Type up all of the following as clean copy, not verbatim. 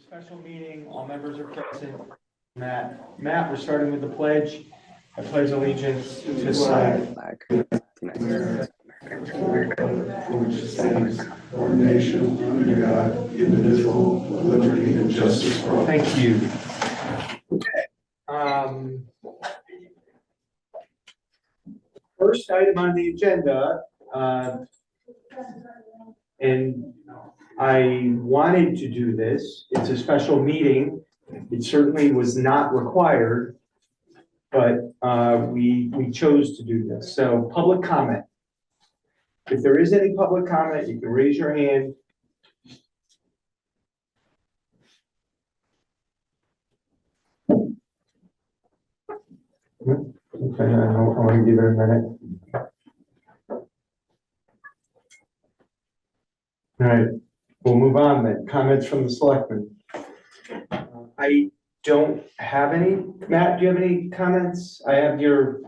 Special meeting, all members are present. Matt, we're starting with the pledge. I pledge allegiance to the flag. Which stands one nation under God, indivisible, with liberty and justice for all. Thank you. Okay. First item on the agenda, and I wanted to do this. It's a special meeting. It certainly was not required, but we chose to do this. So public comment. If there is any public comment, you can raise your hand. Okay, I want to give it a minute. All right, we'll move on then. Comments from the selectmen. I don't have any. Matt, do you have any comments? I have your,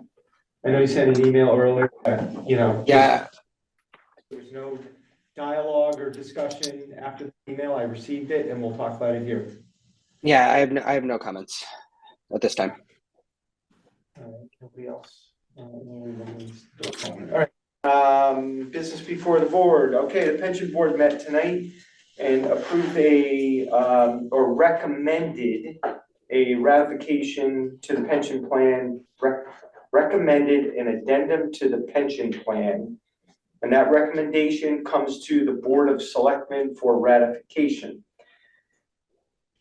I know you sent an email earlier, but, Yeah, there's no dialogue or discussion after the email. I received it and we'll talk about it here. yeah, I have no comments at this time. Nobody else? All right, business before the board. Okay, the pension board met tonight and approved or recommended a ratification to the pension plan, recommended an addendum to the pension plan. And that recommendation comes to the Board of Selectmen for ratification.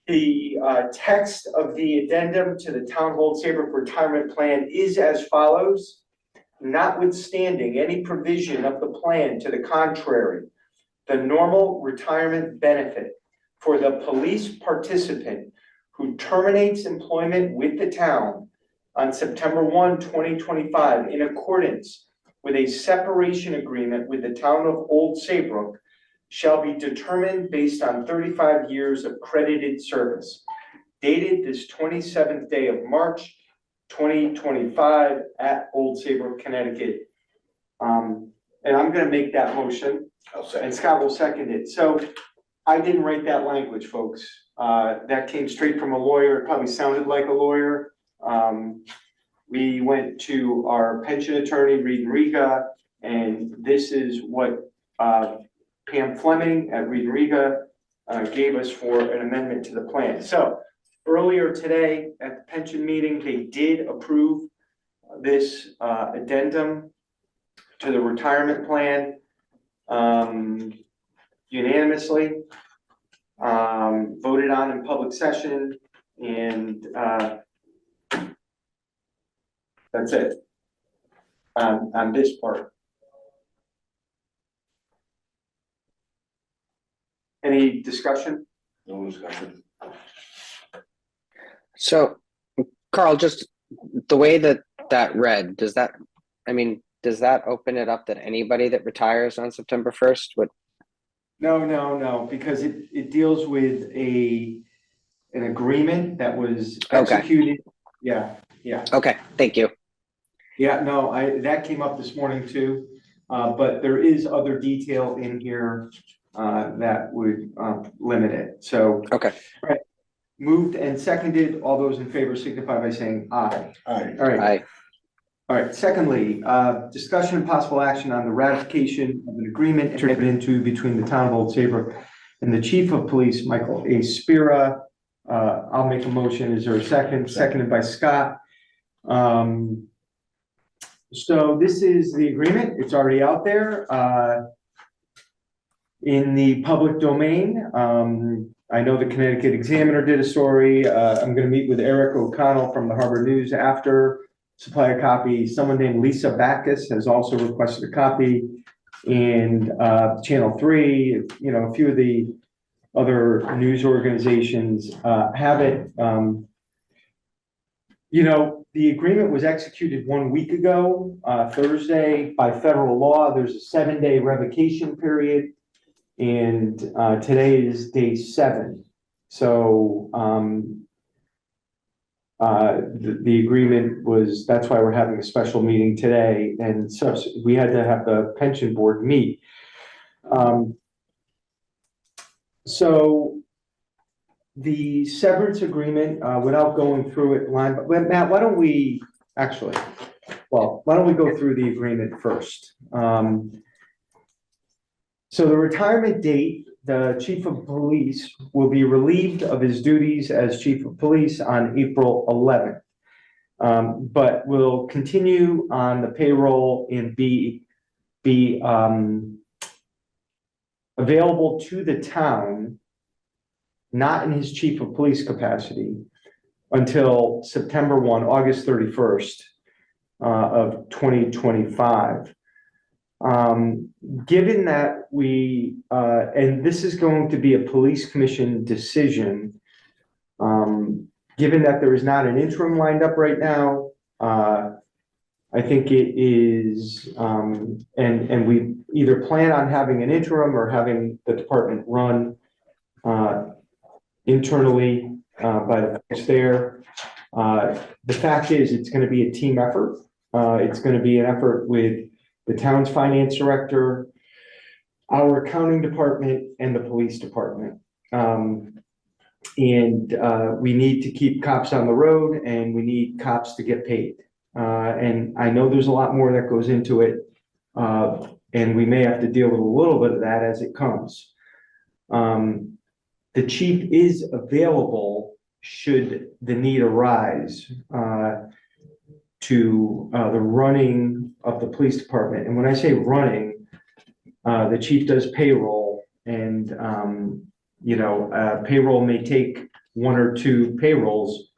The text of the addendum to the Town of Old Saybrook Retirement Plan is as follows. Notwithstanding any provision of the plan to the contrary, the normal retirement benefit for the police participant who terminates employment with the town on September 1, 2025, in accordance with a separation agreement with the Town of Old Saybrook, shall be determined based on 35 years of credited service, dated this 27th day of March, 2025 at Old Saybrook, Connecticut. And I'm gonna make that motion, and Scott will second it. So I didn't write that language, folks. That came straight from a lawyer. It probably sounded like a lawyer. We went to our pension attorney, Reed and Riga, and this is what Pam Fleming at Reed and Riga gave us for an amendment to the plan. So earlier today at the pension meeting, they did approve this addendum to the retirement plan unanimously, voted on in public session, and that's it on this part. Any discussion? No discussion. So, Carl, just the way that read, does that open it up that anybody that retires on September 1st would? No, because it deals with an agreement that was Okay. executed. Yeah. Okay, thank you. Yeah, no, that came up this morning too, but there is other detail in here that would limit it, so. Okay. All right, moved and seconded, all those in favor signify by saying aye. Aye. All right. Aye. All right, secondly, discussion and possible action on the ratification of an agreement entered into between the Town of Old Saybrook and the Chief of Police, Michael A. Spira. I'll make a motion, is there a second? Seconded by Scott. So this is the agreement, it's already out there in the public domain. I know the Connecticut Examiner did a story. I'm gonna meet with Eric O'Connell from the Harbor News after, supply a copy. Someone named Lisa Backus has also requested a copy, and Channel 3, a few of the other news organizations have it. The agreement was executed 1 week ago, Thursday, by federal law. There's a 7-day revocation period, and today is day 7. So the agreement was, that's why we're having a special meeting today, and so we had to have the pension board meet. So the severance agreement, without going through it line, but Matt, why don't we, actually, well, why don't we go through the agreement first? So the retirement date, the chief of police will be relieved of his duties as chief of police on April 11th. But will continue on the payroll and be available to the town, not in his chief of police capacity, until September 1, August 31st of 2025. Given that we, and this is going to be a police commission decision, given that there is not an interim lined up right now, I think it is, and we either plan on having an interim or having the department run internally by the folks there. The fact is, it's going to be a team effort. It's going to be an effort with the town's finance director, our accounting department, and the police department. We need to keep cops on the road, and we need cops to get paid. And I know there's a lot more that goes into it, and we may have to deal with a little bit of that as it comes. The chief is available should the need arise to the running of the police department. And when I say running, the chief does payroll, and payroll may take 1 or 2 payrolls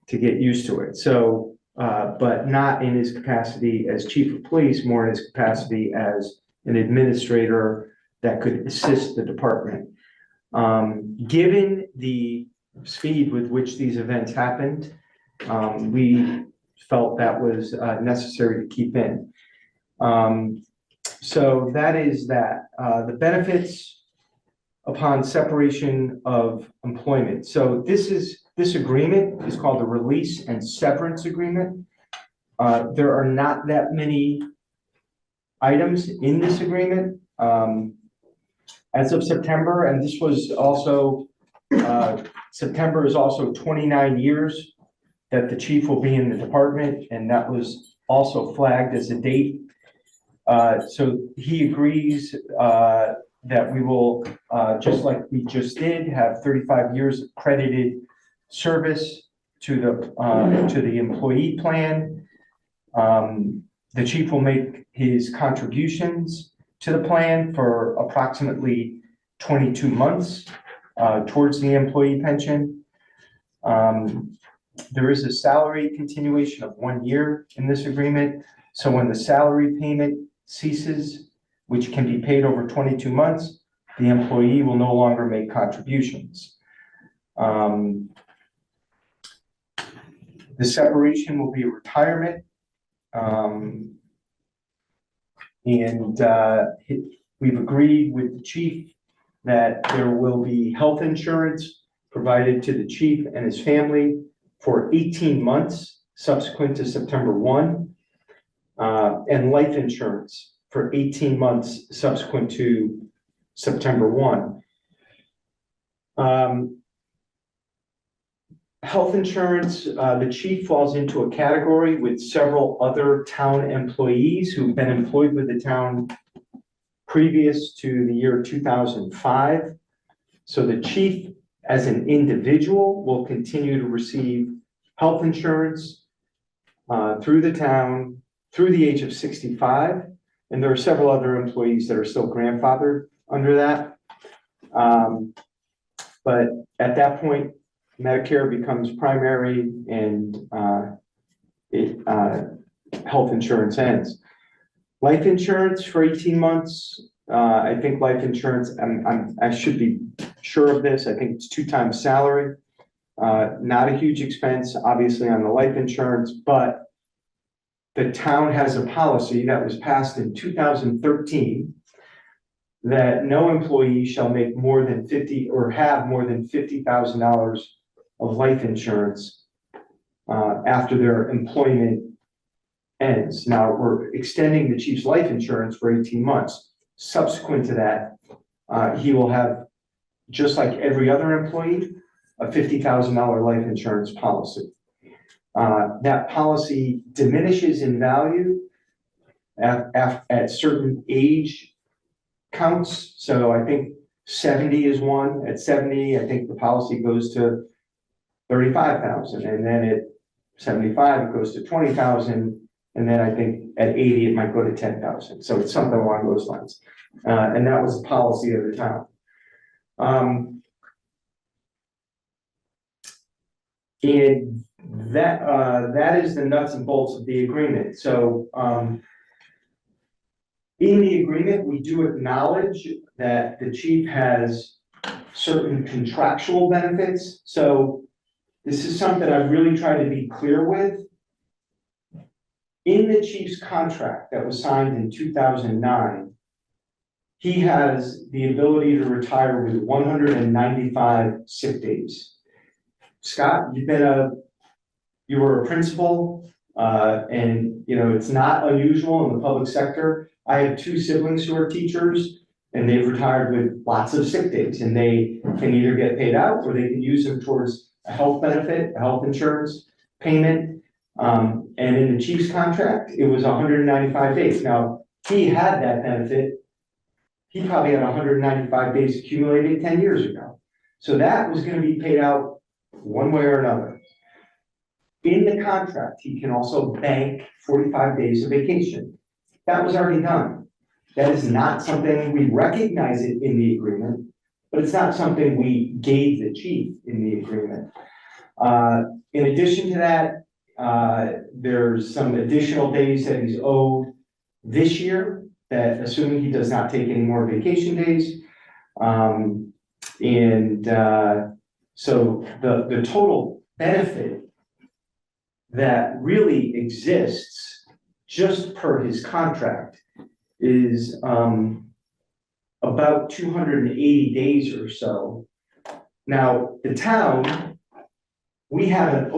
to get used to it. So, but not in his capacity as chief of police, more in his capacity as an administrator that could assist the department. Given the speed with which these events happened, we felt that was necessary to keep in. So that is that. The benefits upon separation of employment. So this agreement is called the Release and Severance Agreement. There are not that many items in this agreement. As of September, and this was also, September is also 29 years that the chief will be in the department, and that was also flagged as a date. So he agrees that we will, just like we just did, have 35 years of credited service to the employee plan. The chief will make his contributions to the plan for approximately 22 months towards the employee pension. There is a salary continuation of 1 year in this agreement. So when the salary payment ceases, which can be paid over 22 months, the employee will no longer make contributions. The separation will be a retirement. We've agreed with the chief that there will be health insurance provided to the chief and his family for 18 months subsequent to September 1, and life insurance for 18 months subsequent to September 1. Health insurance, the chief falls into a category with several other town employees who've been employed with the town previous to the year 2005. So the chief as an individual will continue to receive health insurance through the town through the age of 65. And there are several other employees that are still grandfathered under that. But at that point, Medicare becomes primary and health insurance ends. Life insurance for 18 months. I think life insurance, I should be sure of this. I think it's 2 times salary. Not a huge expense, obviously, on the life insurance, but the town has a policy that was passed in 2013 that no employee shall make more than 50 or have more than $50,000 of life insurance after their employment ends. Now, we're extending the chief's life insurance for 18 months. Subsequent to that, he will have, just like every other employee, a $50,000 life insurance policy. That policy diminishes in value at certain age counts. So I think 70 is one. At 70, I think the policy goes to 35,000, and then at 75, it goes to 20,000, and then I think at 80, it might go to 10,000. So it's something along those lines. And that was the policy of the town. And that is the nuts and bolts of the agreement. So in the agreement, we do acknowledge that the chief has certain contractual benefits. So this is something I've really tried to be clear with. In the chief's contract that was signed in 2009, he has the ability to retire with 195 sick days. Scott, you were a principal, and it's not unusual in the public sector. I have two siblings who are teachers, and they've retired with lots of sick days, and they can either get paid out or they can use them towards a health benefit, a health insurance payment. And in the chief's contract, it was 195 days. Now, he had that benefit. He probably had 195 days accumulated 10 years ago. So that was going to be paid out one way or another. In the contract, he can also bank 45 days of vacation. That was already done. That is not something, we recognize it in the agreement, but it's not something we gave the chief in the agreement. In addition to that, there's some additional days that he's owed this year, that assuming he does not take any more vacation days. So the total benefit that really exists just per his contract is about 280 days or so. Now, the town, we have an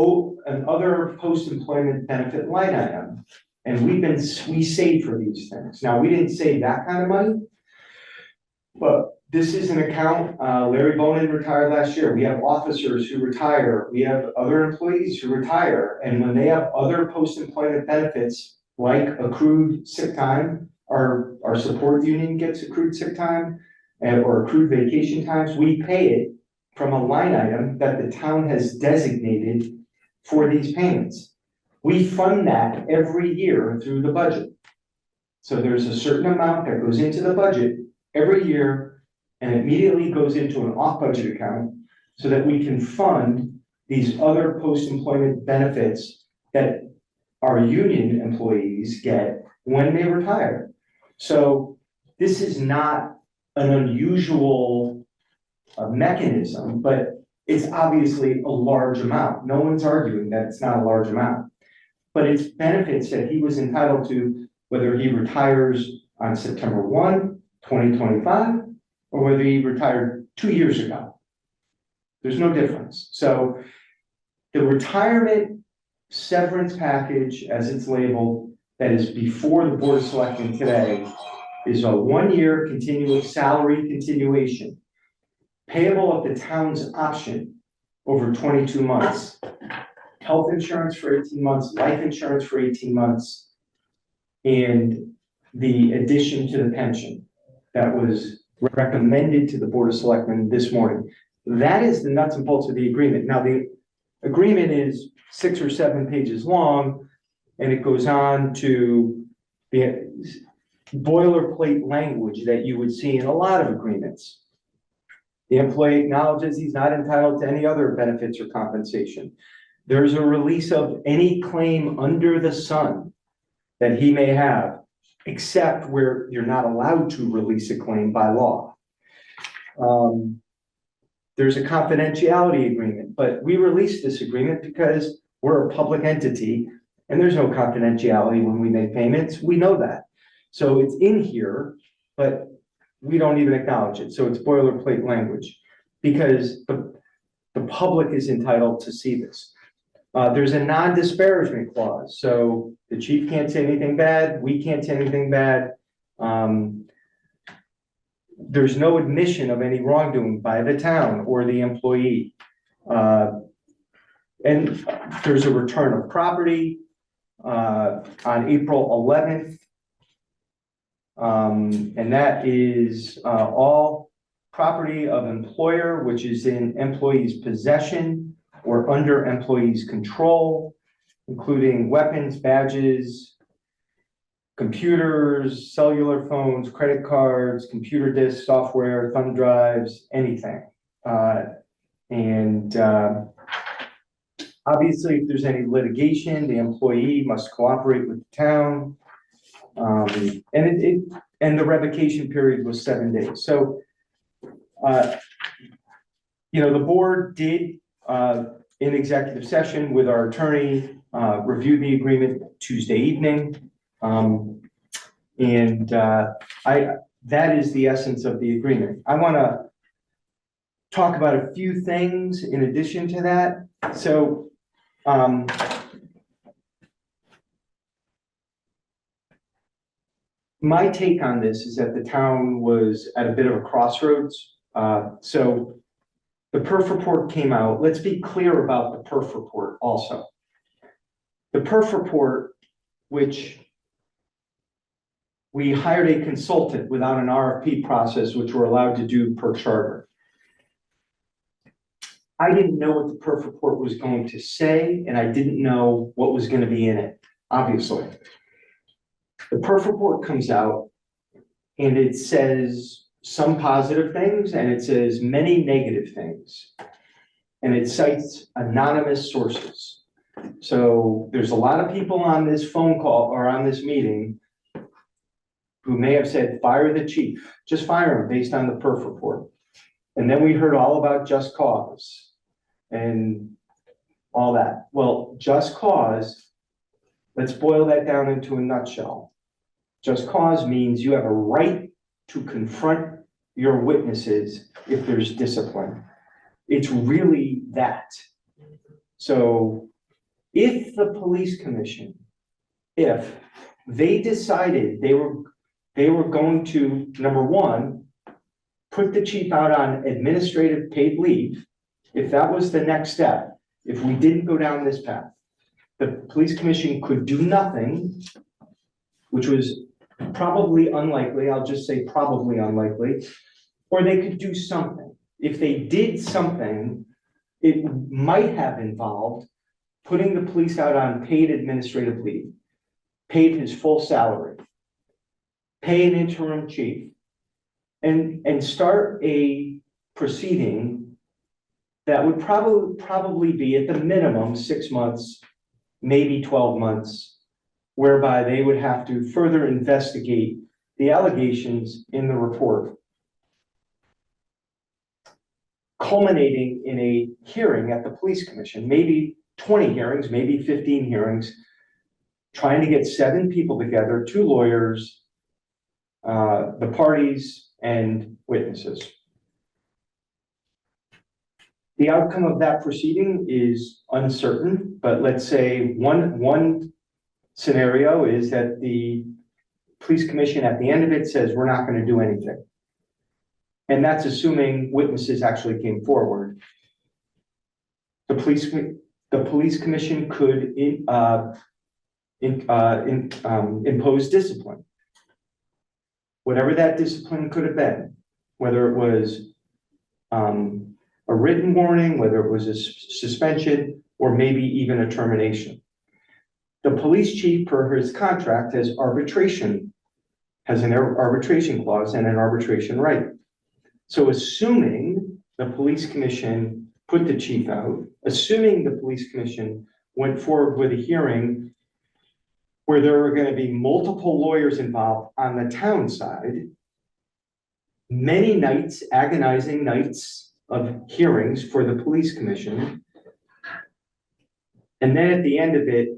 other post-employment benefit line item, and we save for these things. Now, we didn't save that kind of money, but this is an account. Larry Bonin retired last year. We have officers who retire. We have other employees who retire, and when they have other post-employment benefits like accrued sick time, our support union gets accrued sick time or accrued vacation times, we pay it from a line item that the town has designated for these payments. We fund that every year through the budget. So there's a certain amount that goes into the budget every year and immediately goes into an off-budget account so that we can fund these other post-employment benefits that our union employees get when they retire. So this is not an unusual mechanism, but it's obviously a large amount. No one's arguing that it's not a large amount, but it's benefits that he was entitled to, whether he retires on September 1, 2025, or whether he retired 2 years ago. There's no difference. So the retirement severance package, as it's labeled, that is before the Board of Selectmen today, is a 1-year continuous salary continuation, payable at the town's option over 22 months. Health insurance for 18 months, life insurance for 18 months, and the addition to the pension that was recommended to the Board of Selectmen this morning. That is the nuts and bolts of the agreement. Now, the agreement is 6 or 7 pages long, and it goes on to the boilerplate language that you would see in a lot of agreements. The employee acknowledges he's not entitled to any other benefits or compensation. There's a release of any claim under the sun that he may have, except where you're not allowed to release a claim by law. There's a confidentiality agreement, but we released this agreement because we're a public entity and there's no confidentiality when we make payments. We know that. So it's in here, but we don't even acknowledge it. So it's boilerplate language because the public is entitled to see this. There's a non-disparagement clause. So the chief can't say anything bad. We can't say anything bad. There's no admission of any wrongdoing by the town or the employee. And there's a return of property on April 11th. And that is all property of employer which is in employee's possession or under employee's control, including weapons, badges, computers, cellular phones, credit cards, computer disks, software, thumb drives, anything. Obviously, if there's any litigation, the employee must cooperate with the town. And the revocation period was 7 days. So, the board did, in executive session with our attorney, review the agreement Tuesday evening. That is the essence of the agreement. I want to talk about a few things in addition to that. So, my take on this is that the town was at a bit of a crossroads. So the perf report came out. Let's be clear about the perf report also. The perf report, which we hired a consultant without an RFP process, which we're allowed to do per charter. I didn't know what the perf report was going to say, and I didn't know what was going to be in it, obviously. The perf report comes out, and it says some positive things, and it says many negative things. And it cites anonymous sources. So there's a lot of people on this phone call or on this meeting who may have said, fire the chief, just fire him based on the perf report. And then we heard all about just cause and all that. Well, just cause, let's boil that down into a nutshell. Just cause means you have a right to confront your witnesses if there's discipline. It's really that. So if the police commission, if they decided they were going to, number one, put the chief out on administrative paid leave, if that was the next step, if we didn't go down this path, the police commission could do nothing, which was probably unlikely, I'll just say probably unlikely, or they could do something. If they did something, it might have involved putting the police out on paid administrative leave, paid his full salary, pay an interim chief, and start a proceeding that would probably be at the minimum 6 months, maybe 12 months, whereby they would have to further investigate the allegations in the report, culminating in a hearing at the police commission, maybe 20 hearings, maybe 15 hearings, trying to get 7 people together, 2 lawyers, the parties, and witnesses. The outcome of that proceeding is uncertain, but let's say one scenario is that the police commission at the end of it says, we're not going to do anything. And that's assuming witnesses actually came forward. The police commission could impose discipline. Whatever that discipline could have been, whether it was a written warning, whether it was a suspension, or maybe even a termination. The police chief, per his contract, has an arbitration clause and an arbitration right. So assuming the police commission put the chief out, assuming the police commission went forward with a hearing where there were going to be multiple lawyers involved on the town side, many nights, agonizing nights of hearings for the police commission, and then at the end of it,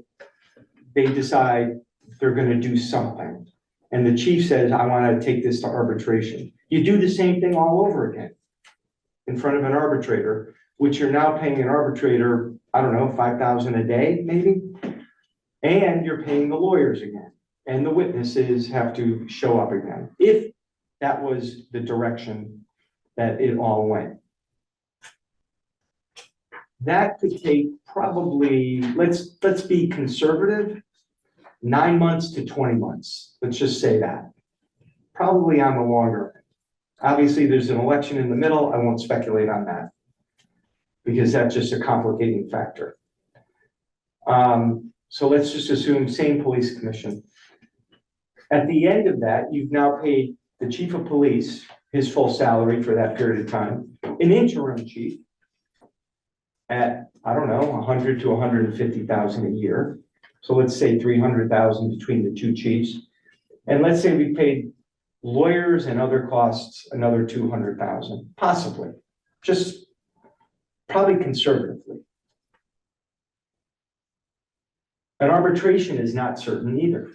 they decide they're going to do something. And the chief says, I want to take this to arbitration. You do the same thing all over again in front of an arbitrator, which you're now paying an arbitrator, I don't know, $5,000 a day, maybe. And you're paying the lawyers again. And the witnesses have to show up again, if that was the direction that it all went. that could take probably, let's be conservative, 9 months to 20 months. Let's just say that. Probably on the longer end. Obviously, there's an election in the middle. I won't speculate on that because that's just a complicating factor. So let's just assume same police commission. At the end of that, you've now paid the chief of police his full salary for that period of time, an interim chief at, I don't know, 100 to 150,000 a year. So let's say 300,000 between the two chiefs. And let's say we paid lawyers and other costs another 200,000, possibly, just probably conservatively. An arbitration is not certain either.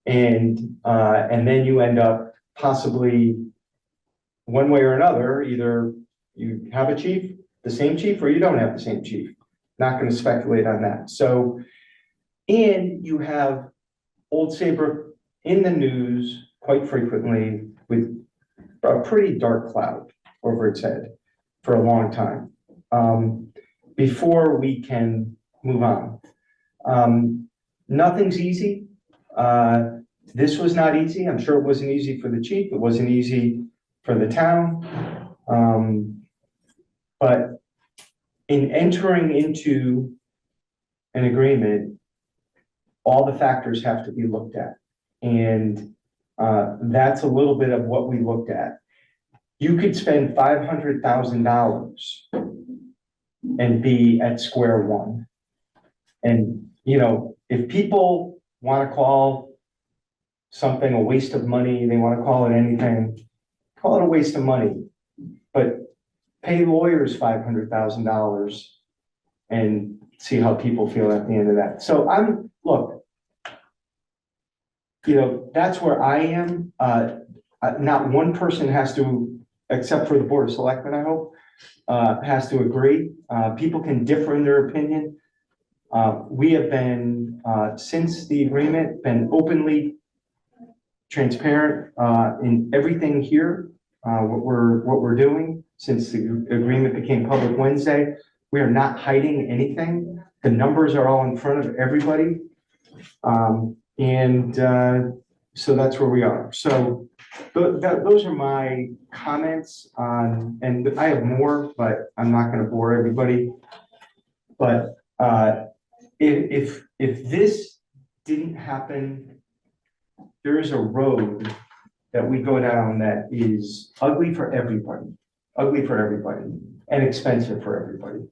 And then you end up possibly one way or another, either you have a chief, the same chief, or you don't have the same chief. Not going to speculate on that. So, and you have Old Saybrook in the news quite frequently with a pretty dark cloud over its head for a long time, before we can move on. Nothing's easy. This was not easy. I'm sure it wasn't easy for the chief. It wasn't easy for the town. But in entering into an agreement, all the factors have to be looked at. And that's a little bit of what we looked at. You could spend $500,000 and be at square one. And, you know, if people want to call something a waste of money, they want to call it anything, call it a waste of money, but pay lawyers $500,000 and see how people feel at the end of that. So look, you know, that's where I am. Not one person has to, except for the Board of Selectmen, I hope, has to agree. People can differ in their opinion. We have been, since the agreement, been openly transparent in everything here, what we're doing since the agreement became public Wednesday. We are not hiding anything. The numbers are all in front of everybody. So that's where we are. So those are my comments on, and I have more, but I'm not going to bore everybody. But if this didn't happen, there is a road that we go down that is ugly for everybody, and expensive for everybody,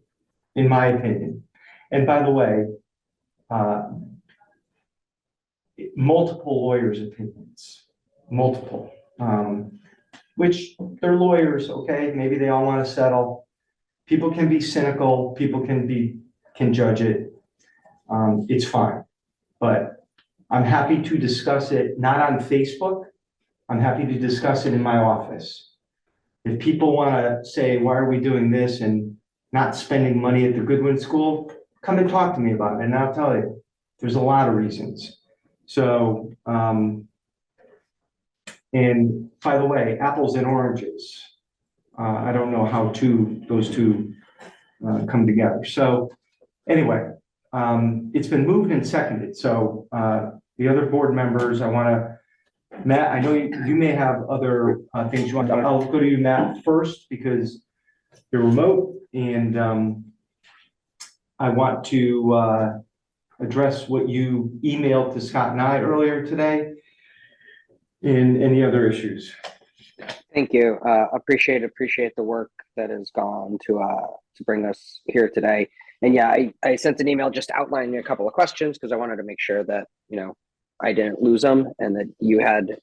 in my opinion. And by the way, multiple lawyers' opinions, which they're lawyers, okay? Maybe they all want to settle. People can be cynical, people can judge it. It's fine, but I'm happy to discuss it, not on Facebook. I'm happy to discuss it in my office. If people want to say, why are we doing this and not spending money at the Goodwin School, come and talk to me about it, and I'll tell you, there's a lot of reasons. So, and by the way, apples and oranges. I don't know how those two come together. So anyway, it's been moved and seconded. So the other board members, I want to, Matt, I know you may have other things you want to, I'll go to you, Matt, first, because you're remote, and I want to address what you emailed to Scott and I earlier today, and any other issues. Thank you. Appreciate the work that has gone to bring us here today. And yeah, I sent an email just outlining a couple of questions because I wanted to make sure that, you know, I didn't lose them and that you had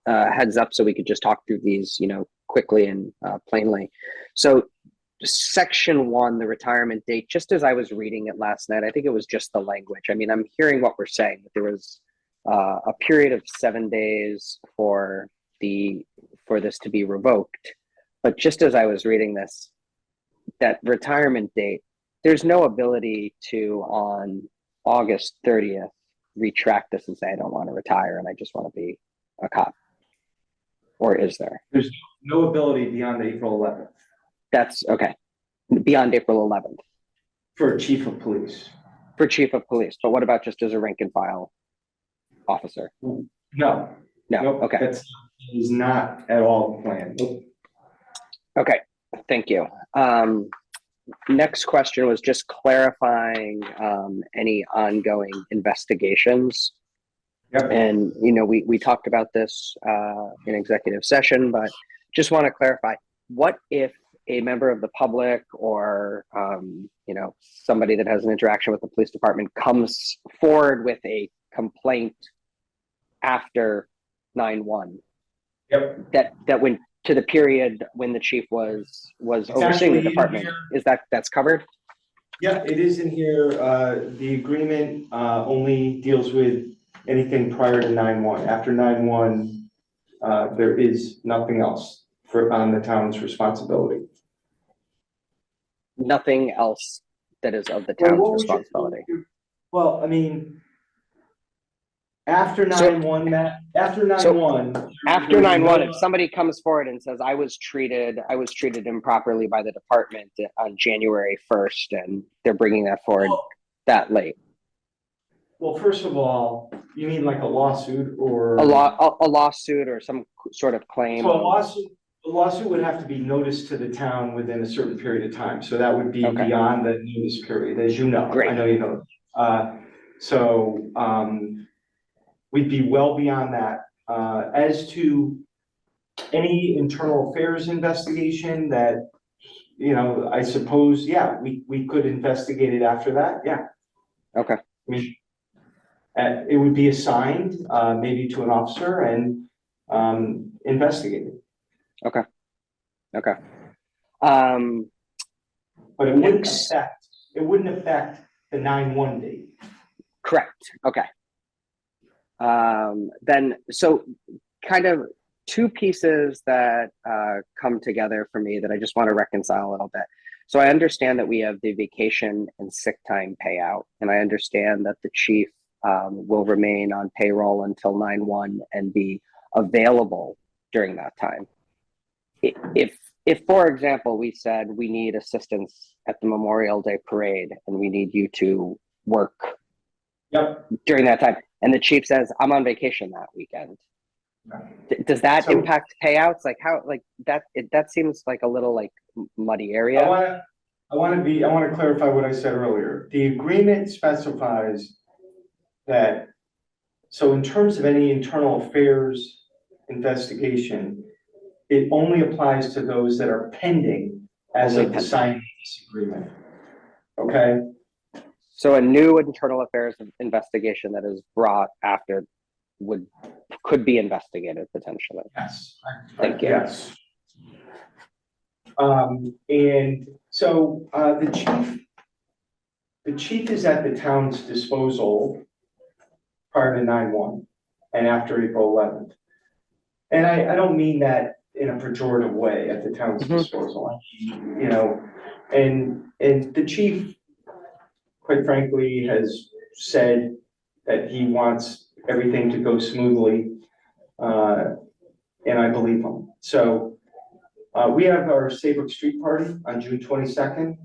heads up so we could just talk through these, you know, quickly and plainly. So section 1, the retirement date, just as I was reading it last night, I think it was just the language. I mean, I'm hearing what we're saying, that there was a period of 7 days for this to be revoked. But just as I was reading this, that retirement date, there's no ability to, on August 30th, retract this and say, I don't want to retire and I just want to be a cop. Or is there? There's no ability beyond April 11th. That's okay. beyond April 11th For chief of police. for chief of police. But what about just as a rank and file officer? No. No. Nope, Okay. That is not at all planned. Nope. Okay. Thank you. Next question was just clarifying any ongoing investigations. Yep. And, we talked about this in executive session, but just want to clarify, what if a member of the public or, somebody that has an interaction with the police department comes forward with a complaint after 9/1? Yep. That went to the period when the chief was overseeing actually the in department. here. Is that's covered? Yeah, it is in here. The agreement only deals with anything prior to 9/1. After 9/1, there is nothing else on the town's responsibility. Nothing else that is of the Well, town's what was your- responsibility. Well, I mean, after So- 9/1, Matt, after 9/1. After 9/1, if somebody comes forward and says, I was treated improperly by the department on January 1st, and they're bringing that forward that late. Well, first of all, you mean like a lawsuit or? A lawsuit or some sort of claim. So a lawsuit would have to be noticed to the town within a certain period of time. So that would be Okay. beyond the notice period, as you know. Great. I know you know. We'd be well beyond that. As to any internal affairs investigation that, I suppose, yeah, we could investigate it after that, yeah. Okay. I mean, it would be assigned, maybe to an officer and, investigated. Okay. But it wouldn't affect the 9/1 date. Correct. Okay. Then, so kind of two pieces that come together for me that I just want to reconcile a little bit. So I understand that we have the vacation and sick time payout, and I understand that the chief will remain on payroll until 9/1 and be available during that time. If, for example, we said we need assistance at the Memorial Day parade and we need you to work Yep. during that time, and the chief says, I'm on vacation that weekend. Does that So- impact payouts? Like how, like that seems like a little like muddy I area. want to clarify what I said earlier. The agreement specifies that, so in terms of any internal affairs investigation, it only applies to those that are pending as Only of the pending. signing of this agreement. Okay? So a new internal affairs investigation that is brought after could be investigated potentially. Yes. Thank you. Yes. And so, the chief is at the town's disposal prior to 9/1 and after April 11th. And I don't mean that in a pejorative way, at the town's Mhm. disposal. And the chief, quite frankly, has said that he wants everything to go smoothly, and I believe him. So, we have our Saybrook Street Party on June 22nd.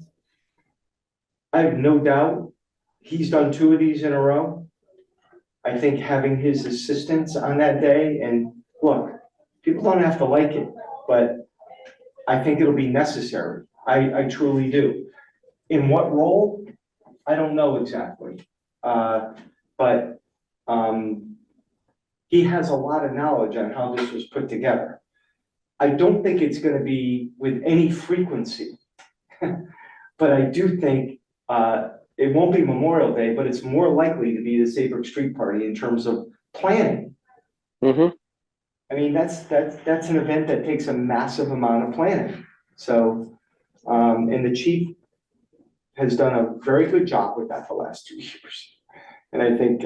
I have no doubt he's done 2 of these in a row. I think having his assistants on that day, and look, people don't have to like it, but I think it'll be necessary. I truly do. In what role? I don't know exactly. But he has a lot of knowledge on how this was put together. I don't think it's gonna be with any frequency. But I do think, it won't be Memorial Day, but it's more likely to be the Saybrook Street Party in terms of planning. Mm-hmm. I mean, that's an event that takes a massive amount of planning. So, and the chief has done a very good job with that the last 2 years. And I think,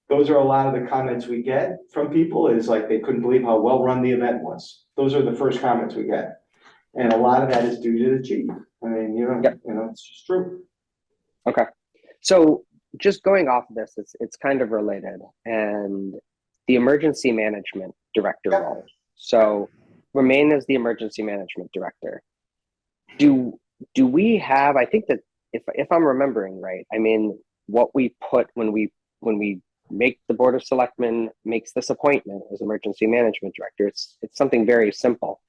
those are a lot of the comments we get from people, is like they couldn't believe how well-run the event was. Those are the first comments we get. And a lot of that is due to the chief. I mean, Yep. It's just true. Okay. So just going off of this, it's kind of related, and the emergency management director role. So remain as the emergency management director. Do do we have, I think that if I'm remembering right, I mean, what we put when we make the Board of Selectmen makes this appointment as emergency management director, it's something very simple.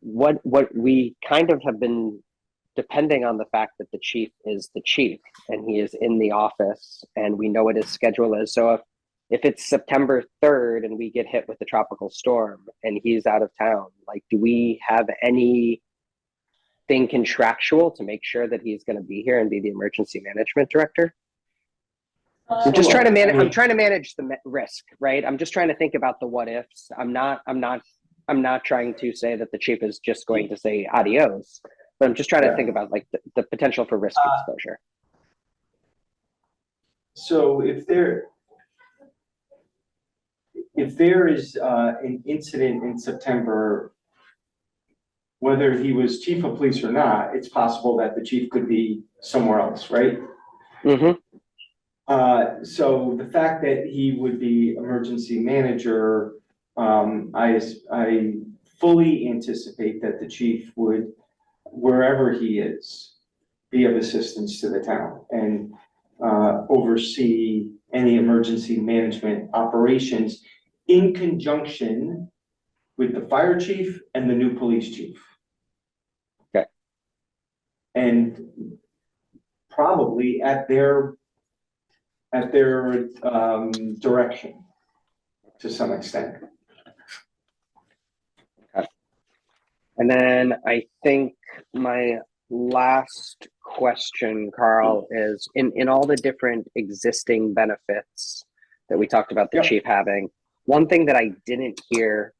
What we kind of have been depending on the fact that the chief is the chief and he is in the office and we know what his schedule is. So if it's September 3rd and we get hit with a tropical storm and he's out of town, like, do we have anything contractual to make sure that he's going to be here and be the emergency management director? I'm just trying to manage. I'm trying to manage the risk, right? I'm just trying to think about the what ifs. I'm not trying to say that the chief is just going to say adios, but I'm just trying to think about like the potential for risk exposure. So if there is an incident in September, whether he was chief of police or not, it's possible that the chief could be somewhere else, right? Mm-hmm. So the fact that he would be emergency manager, I fully anticipate that the chief would, wherever he is, be of assistance to the town and oversee any emergency management operations in conjunction with the fire chief and the new police chief. Okay. And probably at their direction to some extent. Okay. And then I think my last question, Carl, is in all the different existing benefits that we talked about the chief having, one thing that I didn't hear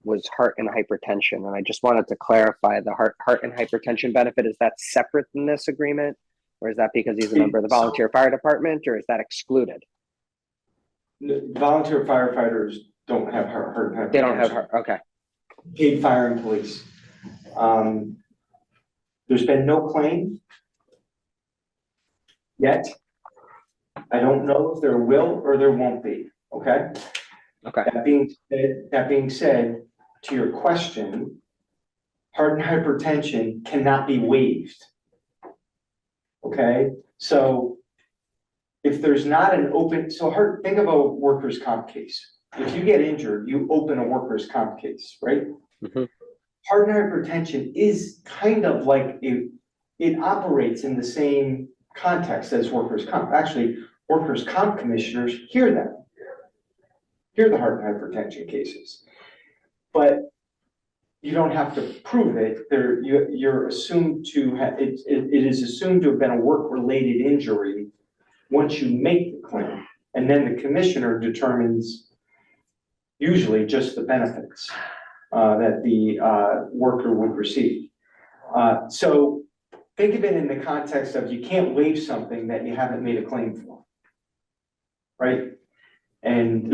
was heart and hypertension. And I just wanted to clarify the heart and hypertension benefit. Is that separate in this agreement? Or is that because he's a member of the volunteer fire department, or is that excluded? Volunteer firefighters don't have heart and hypertension. They don't have heart, okay. Paid fire and police. There's been no claim yet. I don't know if there will or there won't be, okay? Okay. That being said, to your question, heart and hypertension cannot be waived. Okay, so if there's not an open, think of a workers' comp case. If you get injured, you open a workers' comp case, right? Mm-hmm. Heart and hypertension is kind of like it operates in the same context as workers' comp. Actually, workers' comp commissioners hear the heart and hypertension cases, but you don't have to prove it. You're assumed to have, it is assumed to have been a work-related injury once you make the claim. And then the commissioner determines usually just the benefits that the worker would receive. So think of it in the context of you can't waive something that you haven't made a claim for, right? And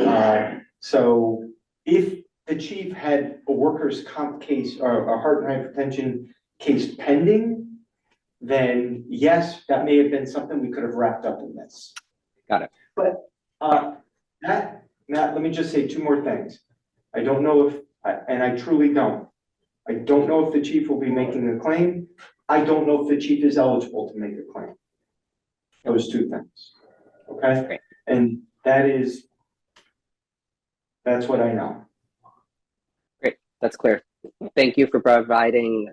so if the chief had a workers' comp case or a heart and hypertension case pending, then yes, that may have been something we could have wrapped up in this. Got it. But Matt, let me just say two more things. I don't know if, and I truly don't. I don't know if the chief will be making a claim. I don't know if the chief is eligible to make a claim. Those two things, okay? Great. And that's what I know. Great, that's clear. Thank you for providing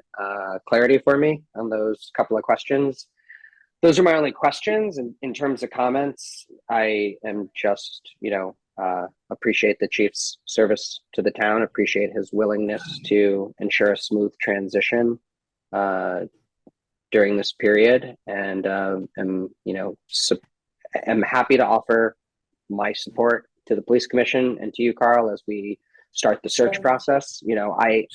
clarity for me on those couple of questions. Those are my only questions. In terms of comments, I am just, appreciate the chief's service to the town, appreciate his willingness to ensure a smooth transition during this period, and am happy to offer my support to the police commission and to you, Carl, as we start the search process. I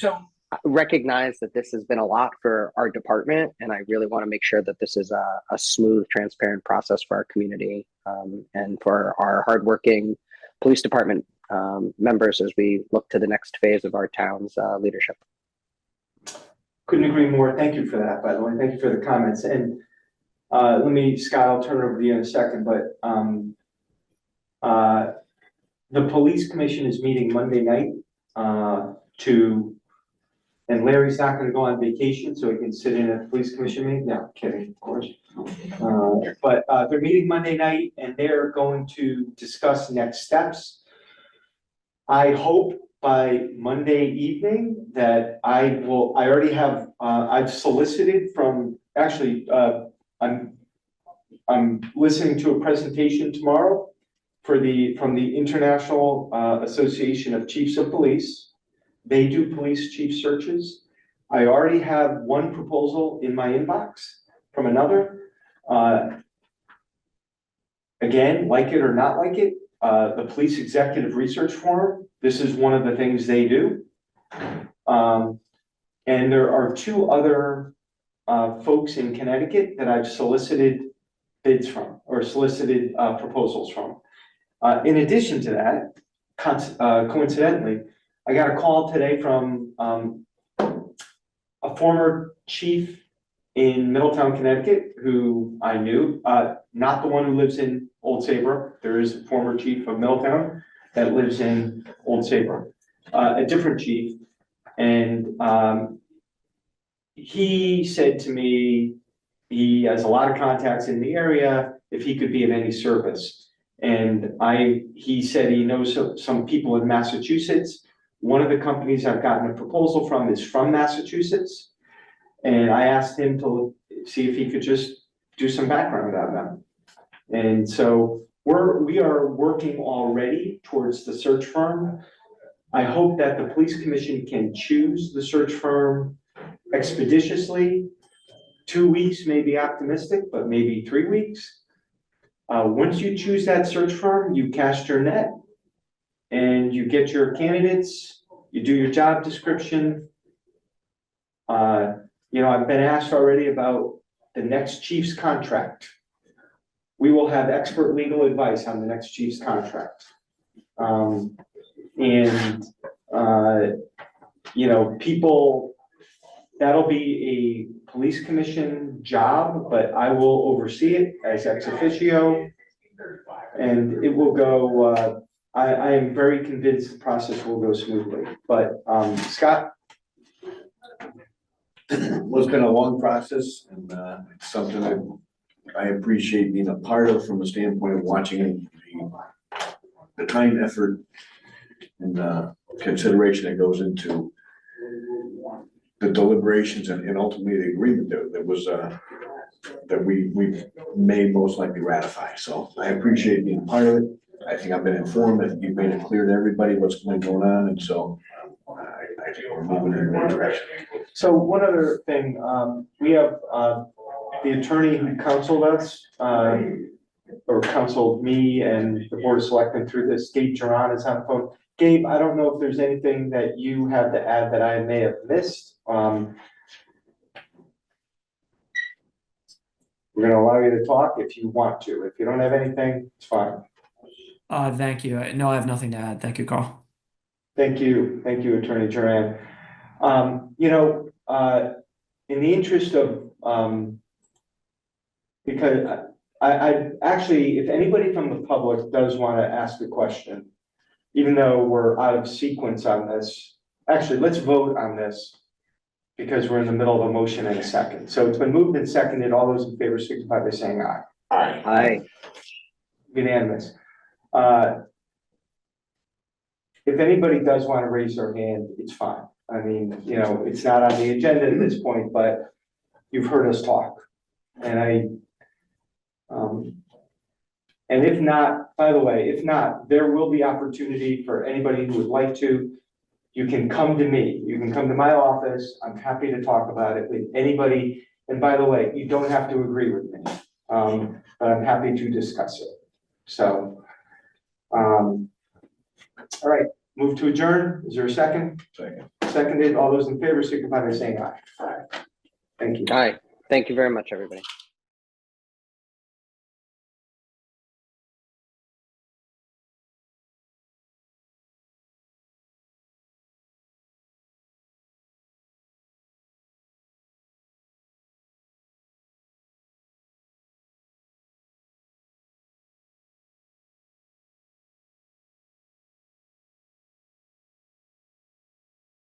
recognize that this has been a lot for our department, and I really want to make sure that this is a smooth, transparent process for our community and for our hardworking police department members as we look to the next phase of our town's leadership. Couldn't agree more. Thank you for that, by the way. Thank you for the comments. And Scott, I'll turn it over to you in a second, but the police commission is meeting Monday night to And Larry's not gonna go on vacation, so he can sit in at the police commission meeting. No, kidding, of course. But they're meeting Monday night and they're going to discuss next steps. I hope by Monday evening that I already have, I've solicited from, actually, I'm listening to a presentation tomorrow from the International Association of Chiefs of Police. They do police chief searches. I already have one proposal in my inbox from another. Again, like it or not like it, the Police Executive Research Forum, this is one of the things they do. And there are two other folks in Connecticut that I've solicited bids from, or solicited proposals from. In addition to that, coincidentally, I got a call today from a former chief in Middletown, Connecticut, who I knew, not the one who lives in Old Saybrook. There is a former chief of Middletown that lives in Old Saybrook, a different chief. And he said to me, he has a lot of contacts in the area, if he could be of any service. And he said he knows some people in Massachusetts. One of the companies I've gotten a proposal from is from Massachusetts. And I asked him to see if he could just do some background on them. And so we are working already towards the search firm. I hope that the police commission can choose the search firm expeditiously. 2 weeks may be optimistic, but maybe 3 weeks. Once you choose that search firm, you cast your net and you get your candidates, you do your job description. I've been asked already about the next chief's contract. We will have expert legal advice on the next chief's contract. People, that'll be a police commission job, but I will oversee it as ex officio. And it will go, I am very convinced the process will go smoothly, but, Scott? Well, it's been a long process and it's something that I appreciate being a part of from the standpoint of watching the time, effort, and consideration that goes into the deliberations and ultimately the agreement that was that we may most likely ratify. So I appreciate being part of it. I think I've been informed. I think you've made it clear to everybody what's going on, and so I think we're moving in the right direction. So one other thing, we have the attorney who counseled us, or counseled me and the Board of Selectmen through this, Gabe Duran is on the phone. Gabe, I don't know if there's anything that you have to add that I may have missed. We're gonna allow you to talk if you want to. If you don't have anything, it's fine. Thank you. No, I have nothing to add. Thank you, Carl. Thank you, Attorney Duran. In the interest of, because I actually, if anybody from the public does want to ask a question, even though we're out of sequence on this, actually, let's vote on this because we're in the middle of a motion in a second. So it's been moved and seconded. All those in favor signify by saying aye. Aye. Aye. Unanimous. If anybody does want to raise their hand, it's fine. I mean, it's not on the agenda at this point, but you've heard us talk. And and if not, by the way, if not, there will be opportunity for anybody who would like to. You can come to me. You can come to my office. I'm happy to talk about it with anybody. And by the way, you don't have to agree with me, but I'm happy to discuss it. So, all right, move to adjourn. Is there a second? Second. Seconded. All those in favor signify by saying aye. Aye. Thank you. Aye. Thank you very much, everybody.